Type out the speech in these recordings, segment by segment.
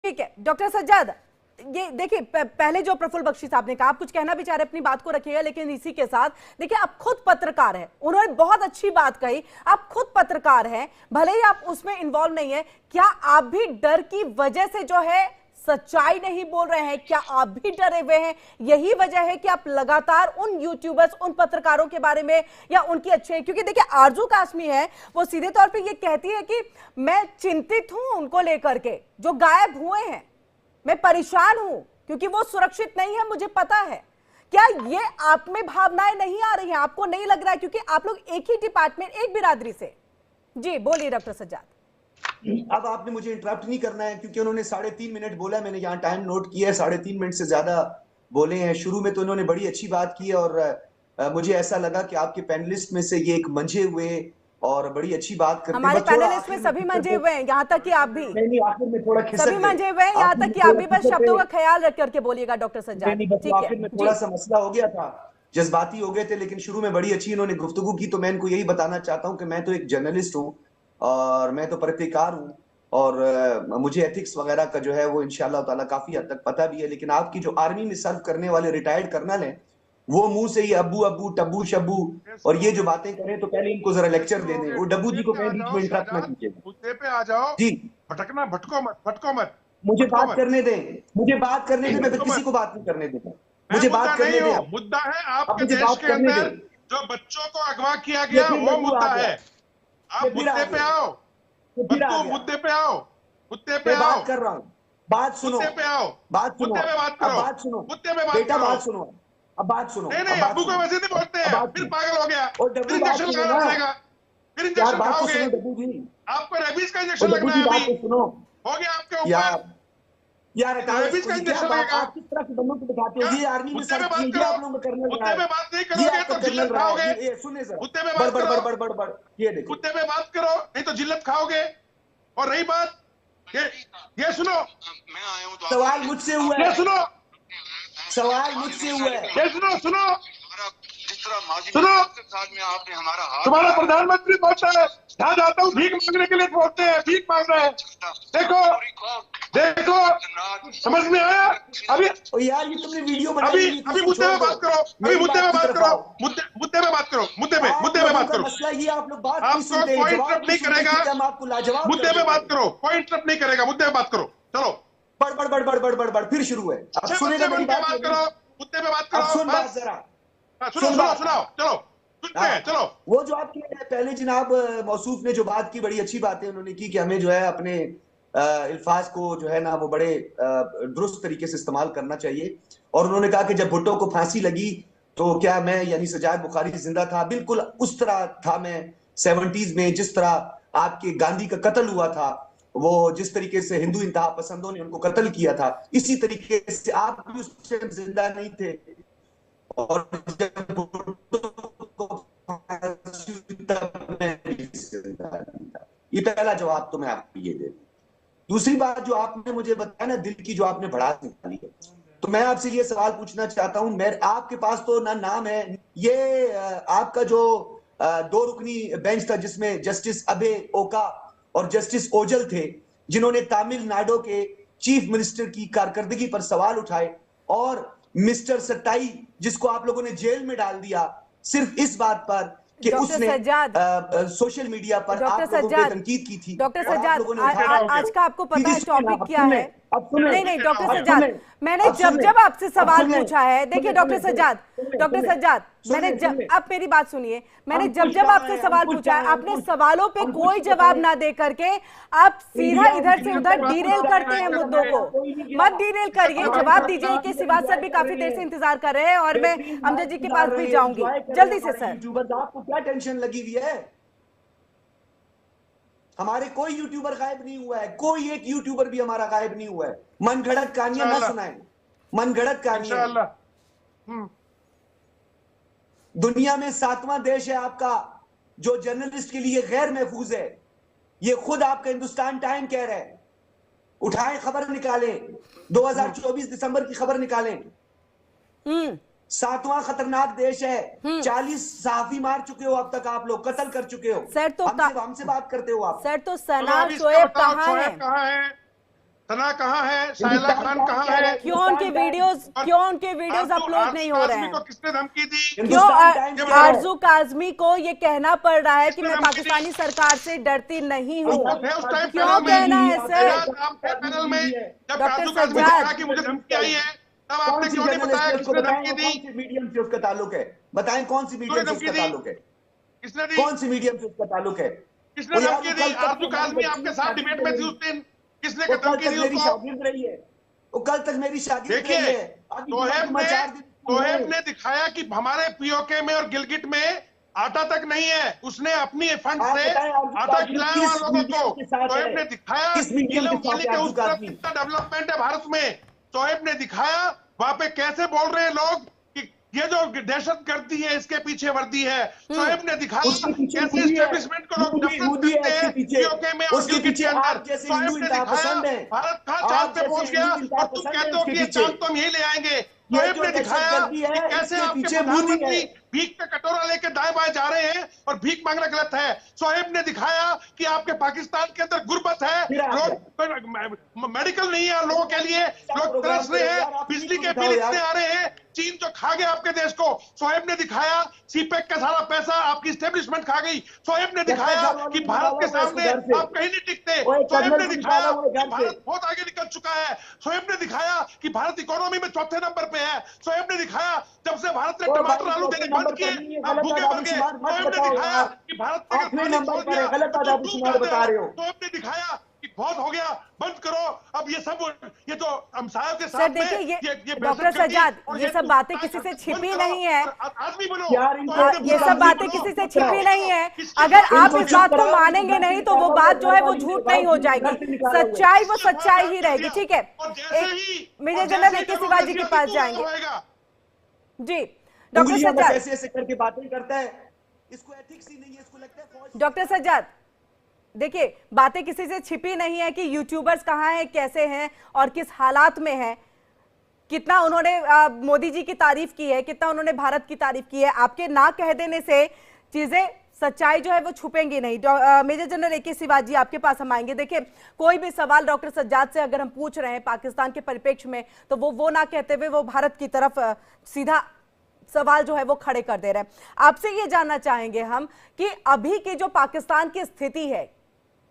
ठीक है डॉक्टर सज्जाद, ये देखिए पहले जो प्रफुल्ल बख्शी साहब ने कहा, आप कुछ कहना भी चाह रहे अपनी बात को रखिएगा, लेकिन इसी के साथ देखिए आप खुद पत्रकार हैं, उन्होंने बहुत अच्छी बात कही, आप खुद पत्रकार हैं, भले ही आप उसमें इन्वॉल्व नहीं है, क्या आप भी डर की वजह से जो है सच्चाई नहीं बोल रहे हैं? क्या आप भी डरे हुए हैं? यही वजह है कि आप लगातार उन यूट्यूबर्स, उन पत्रकारों के बारे में या उनकी अच्छे, क्योंकि देखिए आरजू कासमी है, वो सीधे तौर पे ये कहती है कि मैं चिंतित हूं उनको लेकर के जो गायब हुए हैं, मैं परेशान हूं क्योंकि वो सुरक्षित नहीं है, मुझे पता है। क्या ये आप में भावनाएं नहीं आ रही हैं? आपको नहीं लग रहा है क्योंकि आप लोग एक ही डिपार्टमेंट, एक बिरादरी से? जी बोलिए डॉक्टर सज्जाद। अब आपने मुझे इंटरप्ट नहीं करना है क्योंकि उन्होंने 3.5 मिनट बोला, मैंने यहाँ टाइम नोट किया है, 3.5 मिनट से ज्यादा बोले हैं। शुरू में तो उन्होंने बड़ी अच्छी बात की और मुझे ऐसा लगा कि आपके पैनलिस्ट में से ये एक मंझे हुए और बड़ी अच्छी बात करते हैं। हमारे पैनलिस्ट में सभी मंझे हुए हैं, यहाँ तक कि आप भी। नहीं, आखिर में थोड़ा सभी मंझे हुए हैं, यहाँ तक कि आप भी, बस शब्दों का ख्याल रख करके बोलिएगा डॉक्टर सज्जाद। ठीक है, आखिर में थोड़ा सा मसला हो गया था, जज्बाती हो गए थे, लेकिन शुरू में बड़ी अच्छी इन्होंने गुफ्तगू की। तो मैं इनको यही बताना चाहता हूँ कि मैं तो एक जर्नलिस्ट हूँ और मैं तो पत्रकार हूँ और मुझे एथिक्स वगैरह का जो है वो इंशाल्लाह ताला काफी हद तक पता भी है। लेकिन आपकी जो आर्मी में सर्व करने वाले रिटायर्ड कर्नल हैं, वो मुंह से ही अब्बू अब्बू टब्बू शब्बू और ये जो बातें करें, तो पहले इनको जरा लेक्चर दे दें। वो डब्बू जी को कहीं बीच में इंटरप्ट ना कीजिए। मुद्दे पे आ जाओ जी, भटकना, भटको मत। मुझे बात करने दें, मुझे बात करने दें, मैं किसी को बात नहीं करने दूंगा, मुझे बात करने दें। मुद्दा है आपके देश के अंदर जो बच्चों को अगवा किया गया, वो मुद्दा है। आप मुद्दे पे आओ, मुद्दे पे आओ, मुद्दे पे आओ। बात कर रहा हूँ, बात सुनो, मुद्दे पे आओ, बात सुनो, मुद्दे पे बात करो, बात सुनो, मुद्दे पे बात बेटा करो, बात सुनो, अब बात सुनो। नहीं, अब्बू को वैसे नहीं बोलते हैं, फिर पागल हो गया, फिर इंजेक्शन लगाना पड़ेगा, फिर इंजेक्शन खाओगे, आपको रेबीज का इंजेक्शन लगना है अभी, सुनो हो गया आपके ऊपर यार। रेबीज का इंजेक्शन लगेगा। आप किस तरह के बंदों को दिखाते हो? ये आर्मी में मुद्दे पे बात ये आप लोगों का कर्नल मुद्दे पे बात नहीं करोगे तो जिल्लत खाओगे। ये सुने सर, मुद्दे पे बात करो, बड़ ये देखो, मुद्दे पे बात करो, नहीं तो जिल्लत खाओगे। और रही बात, ये सुनो, मैं आया हूं तो सवाल मुझसे हुआ है, ये सुनो, सवाल मुझसे हुआ है, ये सुनो, जिस तरह माजी सुनो, में आपने हमारा हाथ, तुम्हारा प्रधानमंत्री बोलता है यहाँ जाता हूँ भीख मांगने के लिए, बोलते हैं भीख मांग रहे हैं। देखो समझ में आया? अभी यार ये तुमने वीडियो अभी मुद्दे पे बात करो, अभी मुद्दे पे बात करो, मुद्दे पे बात करो, मुद्दे पे बात करो। मसला ये आप लोग बात आपको कोई इंटरप्ट नहीं करेगा, हम आपको लाजवाब मुद्दे पे बात करो, कोई इंटरप्ट नहीं करेगा, मुद्दे पे बात करो। चलो बड़ फिर शुरू है, अब सुनेगा मेरी बात करो, मुद्दे पे बात करो, सुन बात जरा, सुनाओ, चलो चलो। वो जो आपके पहले जनाब मौसूफ ने जो बात की, बड़ी अच्छी बात है उन्होंने की कि हमें जो है अपने अल्फाज को जो है ना वो बड़े दुरुस्त तरीके से इस्तेमाल करना चाहिए। और उन्होंने कहा कि जब भुट्टो को फांसी लगी तो क्या मैं यानी सजाद बुखारी जिंदा था? बिल्कुल उस तरह था मैं 70s में, जिस तरह आपके गांधी का कत्ल हुआ था, वो जिस तरीके से हिंदू इंतहा पसंदों ने उनको कत्ल किया था, इसी तरीके से आप भी उस टाइम जिंदा नहीं थे। और जब ये पहला जवाब तो मैं आपको ये दे दूं। दूसरी बात जो आपने मुझे बताया ना, दिल की जो आपने भड़ास निकाली है, तो मैं आपसे ये सवाल पूछना चाहता हूं। मैं आपके पास तो ना नाम है, ये आपका जो 2 रुकनी बेंच था जिसमें जस्टिस अबे ओका और जस्टिस ओजल थे, जिन्होंने तमिलनाडु के चीफ मिनिस्टर की कारकर्दगी पर सवाल उठाए, और मिस्टर सट्टाई जिसको आप लोगों ने जेल में डाल दिया सिर्फ इस बात पर कि उसने सोशल मीडिया पर आप लोगों पे तनकीद की थी। डॉक्टर सज्जाद, आज का आपको पता है टॉपिक क्या है? नहीं डॉक्टर सज्जाद, मैंने जब आपसे सवाल पूछा है, देखिए डॉक्टर सज्जाद, मैंने आप मेरी बात सुनिए, मैंने जब आपसे सवाल पूछा है, आपने सवालों पे कोई जवाब ना दे करके आप सीधा इधर से उधर डीरेल करते हैं मुद्दों को। मत डीरेल करिए, जवाब दीजिए कि सिवाज सर भी काफी देर से इंतजार कर रहे हैं और मैं अमजद जी के पास भी जाऊंगी जल्दी से। सर आपको क्या टेंशन लगी हुई है? हमारे कोई यूट्यूबर गायब नहीं हुआ है, कोई एक यूट्यूबर भी हमारा गायब नहीं हुआ है। मनगढ़ंत कहानियां ना सुनाएं, मनगढ़ंत कहानियां। दुनिया में 7वां देश है आपका जो जर्नलिस्ट के लिए गैर महफूज है, ये खुद आपका हिंदुस्तान टाइम कह रहा है। उठाएं, खबर निकालें, 2024 दिसंबर की खबर निकालें। 7वां खतरनाक देश है, 40 सहाफी मार चुके हो अब तक, आप लोग कत्ल कर चुके हो। सर तो हमसे बात करते हो आप। सर तो सना शोएब कहाँ है? सना कहाँ है, सायला खान कहाँ है? क्यों उनके वीडियोस अपलोड नहीं हो रहे हैं? को किसने धमकी दी? क्यों आरजू काजमी को ये कहना पड़ रहा है कि मैं पाकिस्तानी सरकार से डरती नहीं हूँ? क्यों कहना है सर? आपके पैनल में जब डॉक्टर आरजू काजमी ने सज्जाद, कहा कि मुझे धमकी आई है, तब आपने क्यों नहीं बताया किसने धमकी दी? मीडियम से उसका ताल्लुक है, बताएं कौन सी मीडियम से उसका ताल्लुक है, किसने दी? कौन सी मीडियम से उसका ताल्लुक है? किसने धमकी दी? आरजू काजमी आपके साथ डिबेट में थी उस दिन, किसने धमकी दी मेरी उसको? शागिर्द रही है, वो कल तक मेरी शागिर्द रही देखिए, है। तोहेब ने दिखाया कि हमारे पीओके में और गिलगिट में आटा तक नहीं है, उसने अपनी फंड से आटा खिलाया वहां लोगों को। तोहेब ने दिखाया कितना डेवलपमेंट है भारत में। तोहेब ने दिखाया वहां पे कैसे बोल रहे हैं लोग कि ये जो दहशतगर्दी है इसके पीछे वर्दी है। तोहेब ने दिखाया कैसे एस्टेब्लिशमेंट को लोग नफरत करते हैं पीओके में और गिलगिट के अंदर। तोहेब ने दिखाया भारत कहां चांद पे पहुंच गया और तुम कहते हो कि ये चांद तो हम यही ले आएंगे। तोहेब ने दिखाया कि कैसे आपके प्रधानमंत्री भीख का कटोरा लेके दाएं बाएं जा रहे हैं और भीख मांगना गलत है। सोहेब ने दिखाया कि आपके पाकिस्तान के अंदर गुर्बत है, लोग मेडिकल नहीं है लोगों के लिए, लोग तरस रहे हैं, बिजली के बिल इतने आ रहे हैं, चीन जो खा गया आपके देश को। सोहेब ने दिखाया सीपेक का सारा पैसा आपकी स्टेब्लिशमेंट खा गई। सोहेब ने दिखाया कि भारत के सामने आप कहीं नहीं टिकते। सोहेब ने दिखाया कि भारत बहुत आगे निकल चुका है। सोहेब ने दिखाया कि भारत इकोनॉमी में चौथे नंबर पे है। सोहेब ने दिखाया जब से भारत ने टमाटर आलू देने बंद किए आप भूखे मर गए। सोहेब ने दिखाया कि भारत ने सोहेब ने दिखाया कि बहुत हो गया, बंद करो अब ये सब, ये जो हमसायों के साथ में ये डॉक्टर सज्जाद, ये सब बातें किसी से छिपी नहीं है। आदमी बनो, ये सब बातें किसी से छिपी नहीं है। अगर आप इस बात को मानेंगे नहीं तो वो बात जो है वो झूठ नहीं हो जाएगी, सच्चाई वो सच्चाई ही रहेगी। ठीक है, मेजर जनरल ए के शिवाजी के पास जाएंगे। जी डॉक्टर सज्जाद, ऐसे करके बातें करता है, इसको एथिक्स ही नहीं है, इसको लगता है। डॉक्टर सज्जाद देखिए, बातें किसी से छिपी नहीं है कि यूट्यूबर्स कहाँ हैं, कैसे हैं और किस हालात में हैं। कितना उन्होंने मोदी जी की तारीफ की है, कितना उन्होंने भारत की तारीफ की है। आपके ना कह देने से चीजें, सच्चाई जो है वो छुपेंगी नहीं। मेजर जनरल ए के शिवाजी आपके पास हम आएंगे। देखिए, कोई भी सवाल डॉक्टर सज्जाद से अगर हम पूछ रहे हैं पाकिस्तान के परिप्रेक्ष्य में, तो वो ना कहते हुए वो भारत की तरफ सीधा सवाल जो है वो खड़े कर दे रहे हैं। आपसे ये जानना चाहेंगे हम कि अभी की जो पाकिस्तान की स्थिति है,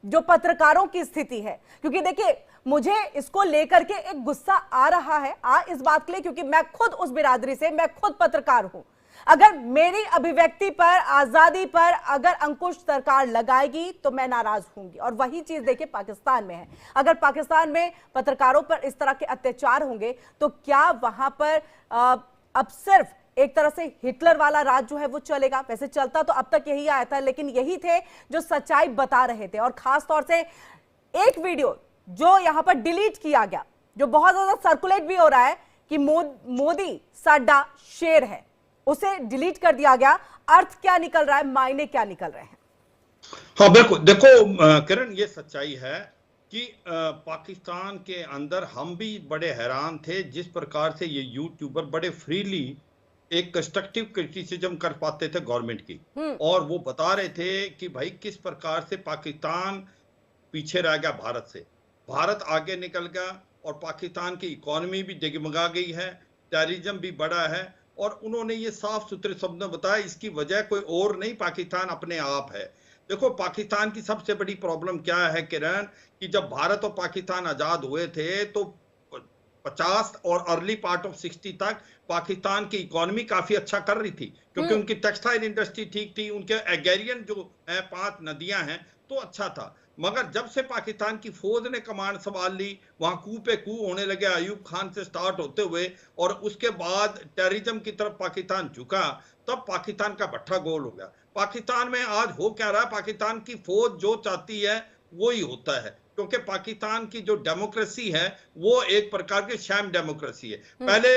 जो पत्रकारों की स्थिति है, क्योंकि देखिए मुझे इसको लेकर के एक गुस्सा आ रहा है इस बात के लिए, क्योंकि मैं खुद उस बिरादरी से, मैं खुद पत्रकार हूं। अगर मेरी अभिव्यक्ति पर, आजादी पर अगर अंकुश सरकार लगाएगी तो मैं नाराज होंगी। और वही चीज देखिए पाकिस्तान में है। अगर पाकिस्तान में पत्रकारों पर इस तरह के अत्याचार होंगे तो क्या वहां पर अब सिर्फ एक तरह से हिटलर वाला राज जो है वो चलेगा? वैसे चलता तो अब तक यही आया था, लेकिन यही थे जो सच्चाई बता रहे थे। और खास तौर से एक वीडियो जो यहां पर डिलीट किया गया, जो बहुत ज्यादा सर्कुलेट भी हो रहा है कि मोदी साडा शेर है, उसे डिलीट कर दिया गया। अर्थ क्या निकल रहा है, मायने क्या निकल रहे हैं? हाँ बिल्कुल, देखो किरण, ये सच्चाई है कि पाकिस्तान के अंदर हम भी बड़े हैरान थे जिस प्रकार से ये यूट्यूबर बड़े फ्रीली एक कंस्ट्रक्टिव क्रिटिसिज्म कर पाते थे गवर्नमेंट की, और वो बता रहे थे कि भाई किस प्रकार से पाकिस्तान पीछे रह गया भारत से, भारत आगे निकल गया और पाकिस्तान की इकोनॉमी भी डगमगा गई है, टेररिज्म भी बढ़ा है। और उन्होंने ये साफ सुथरे शब्द में बताया, इसकी वजह कोई और नहीं, पाकिस्तान अपने आप है। देखो, पाकिस्तान की सबसे बड़ी प्रॉब्लम क्या है किरण, कि जब भारत और पाकिस्तान आजाद हुए थे तो 50 और अर्ली पार्ट ऑफ 60 तक पाकिस्तान की इकोनॉमी काफी अच्छा कर रही थी, क्योंकि उनकी टेक्सटाइल इंडस्ट्री ठीक थी, उनके एग्रेरियन जो है 5 नदियां हैं तो अच्छा था। मगर जब से पाकिस्तान की फौज ने कमांड संभाल ली, वहां कू पे कू होने लगे, अयूब खान से स्टार्ट होते हुए, और उसके बाद टेररिज्म की तरफ पाकिस्तान झुका, तब पाकिस्तान का भट्ठा गोल हो गया। पाकिस्तान में आज हो क्या रहा है, पाकिस्तान की फौज जो चाहती है वो ही होता है, क्योंकि पाकिस्तान की जो डेमोक्रेसी है वो एक प्रकार की शैम डेमोक्रेसी है। पहले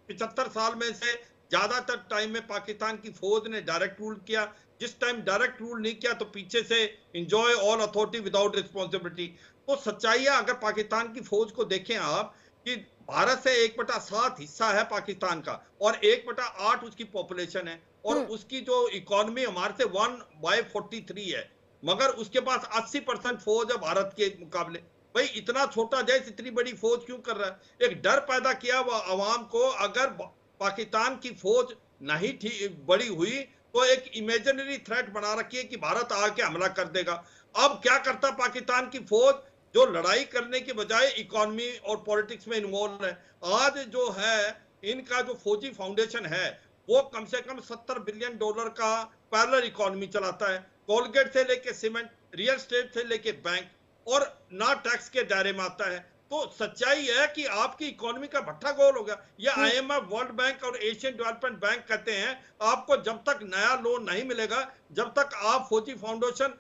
75 साल में से ज्यादातर टाइम में पाकिस्तान की फौज ने डायरेक्ट रूल किया, जिस टाइम डायरेक्ट रूल नहीं किया तो पीछे से enjoy all authority without responsibility. तो सच्चाई है, अगर पाकिस्तान की फौज को देखें आप, कि भारत से 1/7 हिस्सा है पाकिस्तान का और 1/8 उसकी पॉपुलेशन है, और उसकी जो इकोनॉमी हमारे से 1/43 है, मगर उसके पास 80% फौज है भारत के मुकाबले। भाई इतना छोटा देश इतनी बड़ी फौज क्यों कर रहा है? एक डर पैदा किया वो अवाम को, अगर पाकिस्तान की फौज नहीं बड़ी हुई तो एक इमेजिनरी थ्रेट बना रखी है कि भारत आके हमला कर देगा। अब क्या करता पाकिस्तान की फौज, जो लड़ाई करने की बजाय इकोनॉमी और पॉलिटिक्स में इन्वॉल्व है। आज जो है इनका जो फौजी फाउंडेशन है वो कम से कम $70 बिलियन का पैरेलल इकोनॉमी चलाता है, कोलगेट से लेके सीमेंट, रियल एस्टेट से लेके बैंक, और ना टैक्स के दायरे में आता है। तो सच्चाई है कि आपकी इकोनॉमी का भट्ठा गोल हो गया। ये IMF, वर्ल्ड बैंक और एशियन डेवलपमेंट बैंक कहते हैं आपको जब तक नया लोन नहीं मिलेगा, जब तक आप फौजी फाउंडेशन